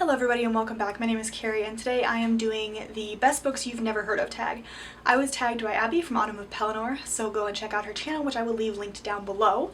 Hello everybody and welcome back. My name is Kari and today I am doing the Best Books You've Never Heard Of tag. I was tagged by Abby from Autumn of Pelennor, so go and check out her channel, which I will leave linked down below.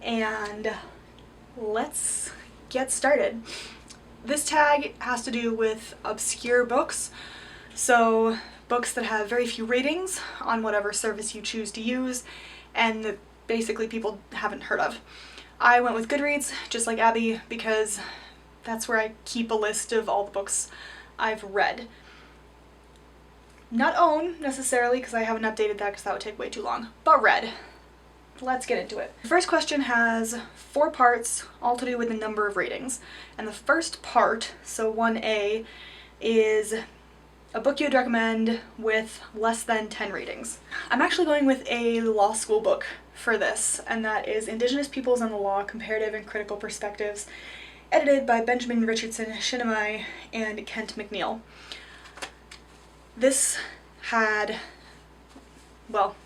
And let's get started. This tag has to do with obscure books, so books that have very few ratings on whatever service you choose to use and that basically people haven't heard of. I went with Goodreads, just like Abby, because that's where I keep a list of all the books I've read. Not own, necessarily, because I haven't updated that because that would take way too long, but read. Let's get into it. The first question has 4 parts, all to do with the number of ratings. And the first part, so 1A, is a book you would recommend with less than 10 ratings. I'm actually going with a law school book for this, and that is Indigenous Peoples and the Law, Comparative and Critical Perspectives, edited by Benjamin Richardson Shinamai and Kent McNeil. This had, well,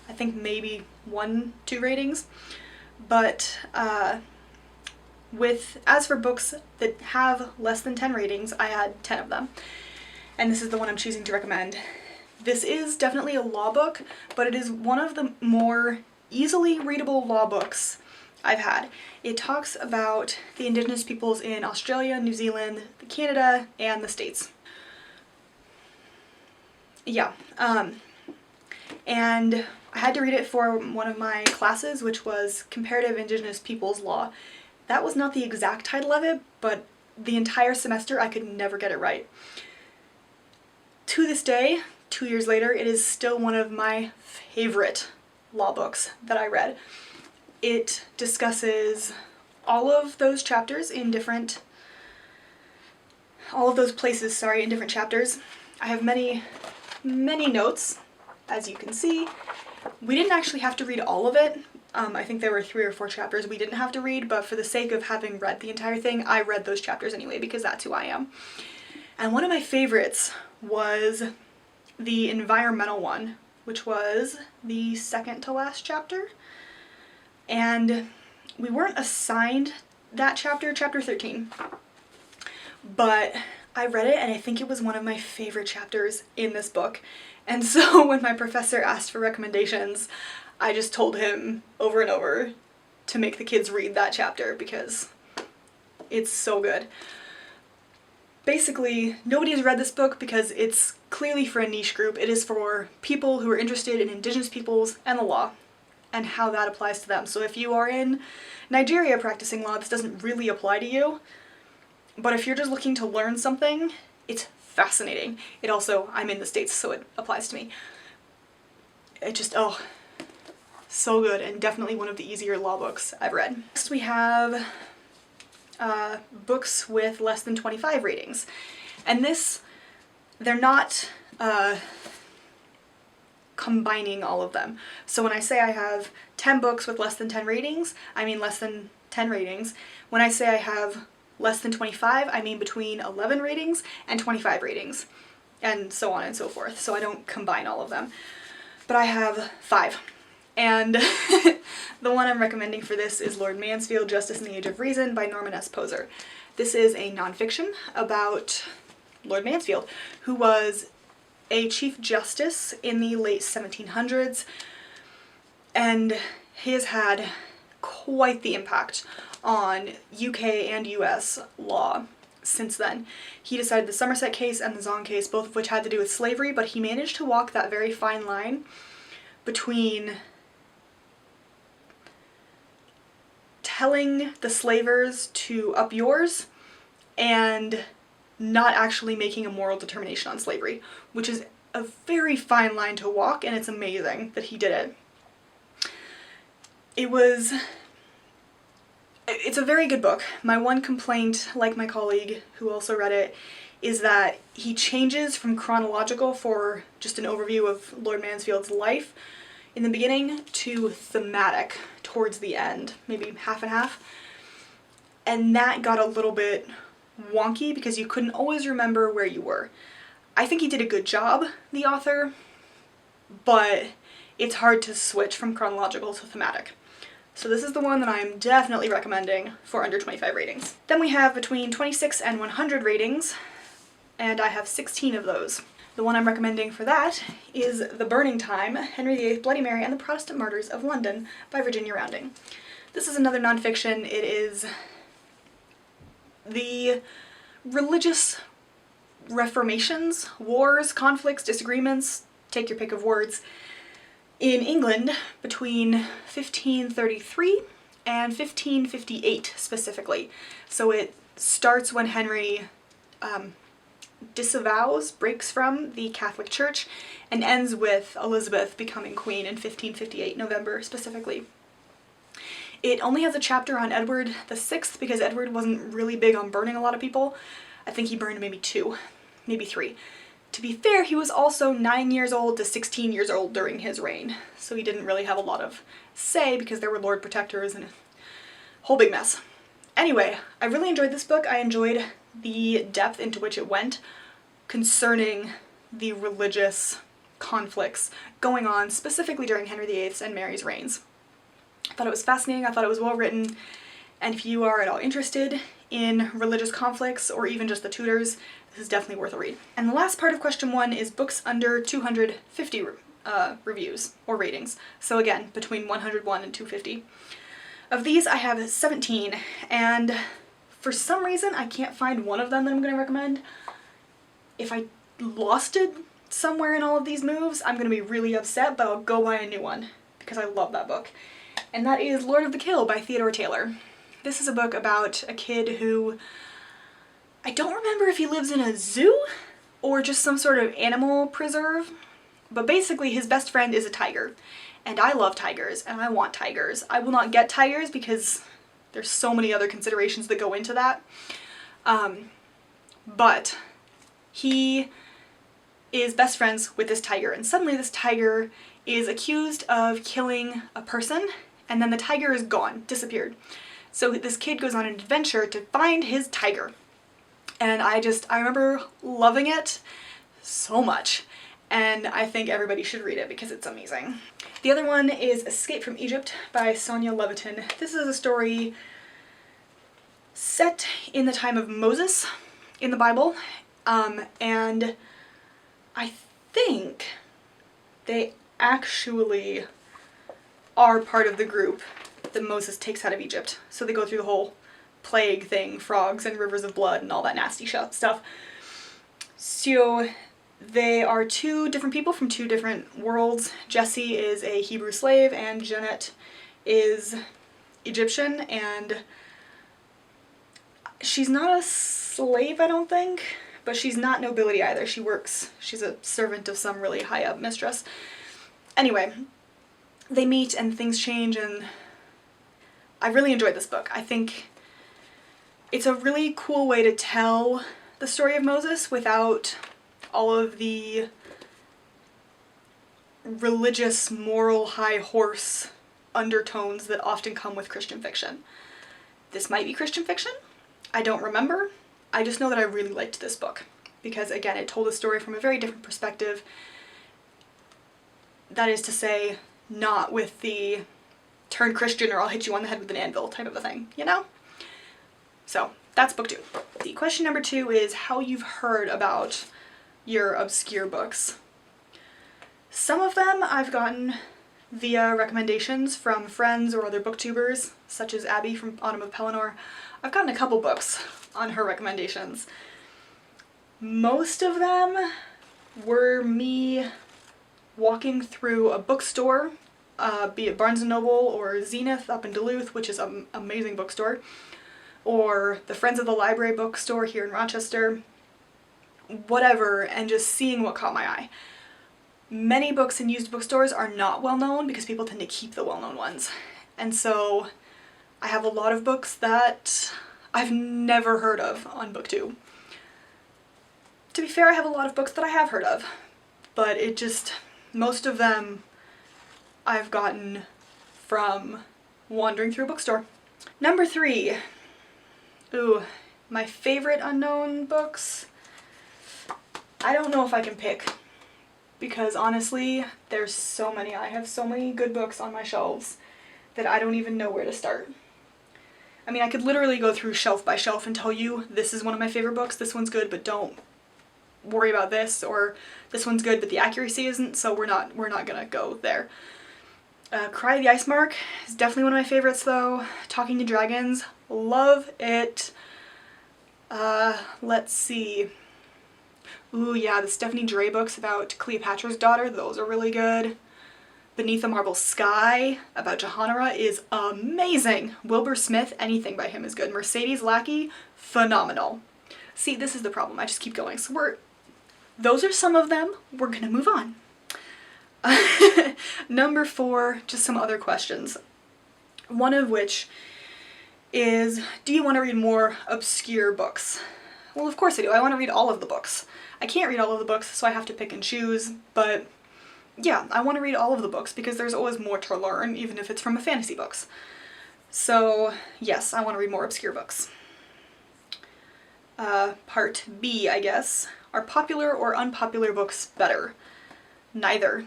I think maybe 1-2 ratings, but as for books that have less than 10 ratings, I had 10 of them, and this is the one I'm choosing to recommend. This is definitely a law book, but it is one of the more easily readable law books I've had. It talks about the Indigenous peoples in Australia, New Zealand, Canada, and the States. Yeah, and I had to read it for one of my classes, which was Comparative Indigenous Peoples Law. That was not the exact title of it, but the entire semester I could never get it right. To this day, 2 years later, it is still one of my favorite law books that I read. It discusses all of those chapters in different, in different chapters. I have many notes, as you can see. We didn't actually have to read all of it. I think there were 3 or 4 chapters we didn't have to read, but for the sake of having read the entire thing, I read those chapters anyway because that's who I am. And one of my favorites was the environmental one, which was the second to last chapter. And we weren't assigned that chapter, chapter 13, but I read it and I think it was one of my favorite chapters in this book. And so when my professor asked for recommendations, I just told him over and over to make the kids read that chapter because it's so good. Basically, nobody has read this book because it's clearly for a niche group. It is for people who are interested in Indigenous peoples and the law, and how that applies to them. So if you are in Nigeria practicing law, this doesn't really apply to you, but if you're just looking to learn something, it's fascinating. It also, I'm in the States, so it applies to me. It just, oh, so good, and definitely one of the easier law books I've read. Next we have books with less than 25 ratings. And this, they're not combining all of them. So when I say I have 10 books with less than 10 ratings, I mean less than 10 ratings. When I say I have less than 25, I mean between 11 ratings and 25 ratings, and so on and so forth. So I don't combine all of them. But I have 5. And the one I'm recommending for this is Lord Mansfield, Justice in the Age of Reason by Norman S. Poser. This is a nonfiction about Lord Mansfield, who was a Chief Justice in the late 1700s, and he has had quite the impact on UK and US law since then. He decided the Somerset case and the Zong case, both of which had to do with slavery, but he managed to walk that very fine line between telling the slavers to up yours and not actually making a moral determination on slavery, which is a very fine line to walk, and it's amazing that he did it. It's a very good book. My one complaint, like my colleague who also read it, is that he changes from chronological for just an overview of Lord Mansfield's life in the beginning to thematic towards the end, maybe half and half. And that got a little bit wonky because you couldn't always remember where you were. I think he did a good job, the author, but it's hard to switch from chronological to thematic. So this is the one that I'm definitely recommending for under 25 ratings. Then we have between 26 and 100 ratings, and I have 16 of those. The one I'm recommending for that is The Burning Time, Henry VIII, Bloody Mary, and the Protestant Martyrs of London by Virginia Rounding. This is another nonfiction. It is the religious reformations, wars, conflicts, disagreements, take your pick of words, in England between 1533 and 1558 specifically. So it starts when Henry disavows, breaks from the Catholic Church, and ends with Elizabeth becoming queen in 1558, November specifically. It only has a chapter on Edward VI because Edward wasn't really big on burning a lot of people. I think he burned maybe 2, maybe 3. To be fair, he was also 9 years old to 16 years old during his reign, so he didn't really have a lot of say because there were Lord Protectors and a whole big mess. Anyway, I really enjoyed this book. I enjoyed the depth into which it went concerning the religious conflicts going on specifically during Henry VIII's and Mary's reigns. I thought it was fascinating, I thought it was well written, and if you are at all interested in religious conflicts or even just the Tudors, this is definitely worth a read. And the last part of question 1 is books under 250 reviews or ratings. So again, between 101 and 250. Of these I have 17, and for some reason I can't find one of them that I'm going to recommend. If I lost it somewhere in all of these moves, I'm going to be really upset, but I'll go buy a new one because I love that book. And that is Lord of the Kill by Theodore Taylor. This is a book about a kid who, I don't remember if he lives in a zoo or just some sort of animal preserve, but basically his best friend is a tiger. And I love tigers, and I want tigers. I will not get tigers because there's so many other considerations that go into that. But he is best friends with this tiger, and suddenly this tiger is accused of killing a person, and then the tiger is gone, disappeared. So this kid goes on an adventure to find his tiger. And I remember loving it so much. And I think everybody should read it because it's amazing. The other one is Escape from Egypt by Sonia Levitin. This is a story set in the time of Moses in the Bible. And I think they actually are part of the group that Moses takes out of Egypt. So they go through the whole plague thing, frogs and rivers of blood and all that nasty stuff. So they are 2 different people from 2 different worlds. Jesse is a Hebrew slave and Janet is Egyptian, and she's not a slave, I don't think, but she's not nobility either. She's a servant of some really high up mistress. Anyway, they meet and things change, and I really enjoyed this book. I think it's a really cool way to tell the story of Moses without all of the religious, moral, high horse undertones that often come with Christian fiction. This might be Christian fiction. I don't remember. I just know that I really liked this book because, again, it told a story from a very different perspective. That is to say, not with the turn Christian or I'll hit you on the head with an anvil type of a thing, you know? So that's book 2. The question number 2 is how you've heard about your obscure books. Some of them I've gotten via recommendations from friends or other booktubers, such as Abby from Autumn of Pelennor. I've gotten a couple books on her recommendations. Most of them were me walking through a bookstore, be it Barnes & Noble or Zenith up in Duluth, which is an amazing bookstore, or the Friends of the Library bookstore here in Rochester, whatever, and just seeing what caught my eye. Many books in used bookstores are not well known because people tend to keep the well-known ones. And so I have a lot of books that I've never heard of on BookTube. To be fair, I have a lot of books that I have heard of, but most of them I've gotten from wandering through a bookstore. Number 3. Ooh, my favorite unknown books. I don't know if I can pick because honestly, there's so many. I have so many good books on my shelves that I don't even know where to start. I mean, I could literally go through shelf by shelf and tell you this is one of my favorite books, this one's good, but don't worry about this, or this one's good but the accuracy isn't, so we're not gonna go there. Cry the Ice Mark is definitely one of my favorites though. Talking to Dragons, love it. Let's see. Ooh yeah, the Stephanie Dre books about Cleopatra's daughter, those are really good. Beneath a Marble Sky about Jahanara is amazing. Wilbur Smith, anything by him is good. Mercedes Lackey, phenomenal. See, this is the problem, I just keep going. So those are some of them, we're gonna move on. Number 4, just some other questions. One of which is, do you want to read more obscure books? Well, of course I do. I want to read all of the books. I can't read all of the books, so I have to pick and choose, but yeah, I want to read all of the books because there's always more to learn, even if it's from a fantasy books. So yes, I want to read more obscure books. Part B, I guess. Are popular or unpopular books better? Neither.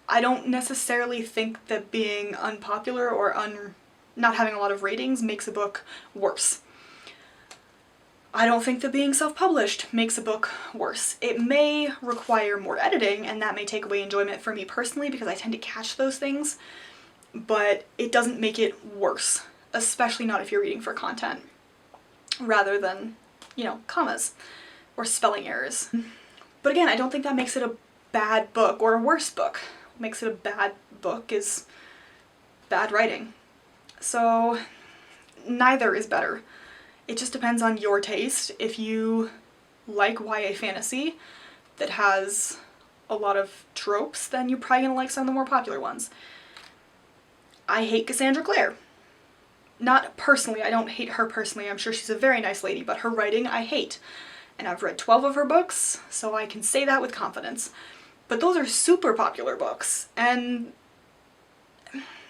I don't necessarily think that being unpopular or not having a lot of ratings makes a book worse. I don't think that being self-published makes a book worse. It may require more editing, and that may take away enjoyment for me personally because I tend to catch those things, but it doesn't make it worse, especially not if you're reading for content rather than, you know, commas or spelling errors. But again, I don't think that makes it a bad book or a worse book. What makes it a bad book is bad writing. So neither is better. It just depends on your taste. If you like YA fantasy that has a lot of tropes, then you're probably gonna like some of the more popular ones. I hate Cassandra Clare. Not personally, I don't hate her personally, I'm sure she's a very nice lady, but her writing I hate. And I've read 12 of her books, so I can say that with confidence. But those are super popular books, and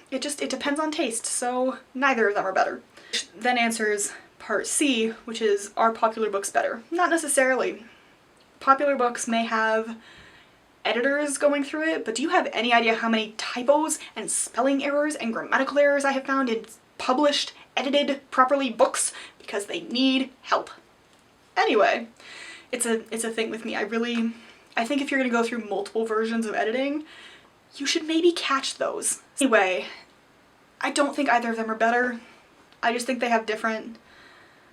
it depends on taste, so neither of them are better. Which then answers part C, which is, are popular books better? Not necessarily. Popular books may have editors going through it, but do you have any idea how many typos and spelling errors and grammatical errors I have found in published, edited properly books because they need help? Anyway, it's a thing with me. I think if you're gonna go through multiple versions of editing, you should maybe catch those. Anyway, I don't think either of them are better. I just think they have different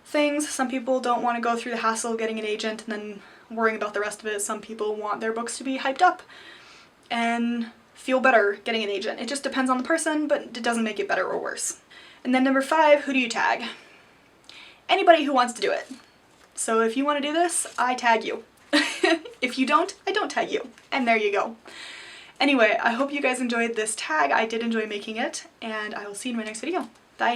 things. Some people don't want to go through the hassle of getting an agent and then worrying about the rest of it. Some people want their books to be hyped up and feel better getting an agent. It just depends on the person, but it doesn't make it better or worse. And then number 5, who do you tag? Anybody who wants to do it. So if you want to do this, I tag you. If you don't, I don't tag you. And there you go. Anyway, I hope you guys enjoyed this tag. I did enjoy making it, and I will see you in my next video. Bye!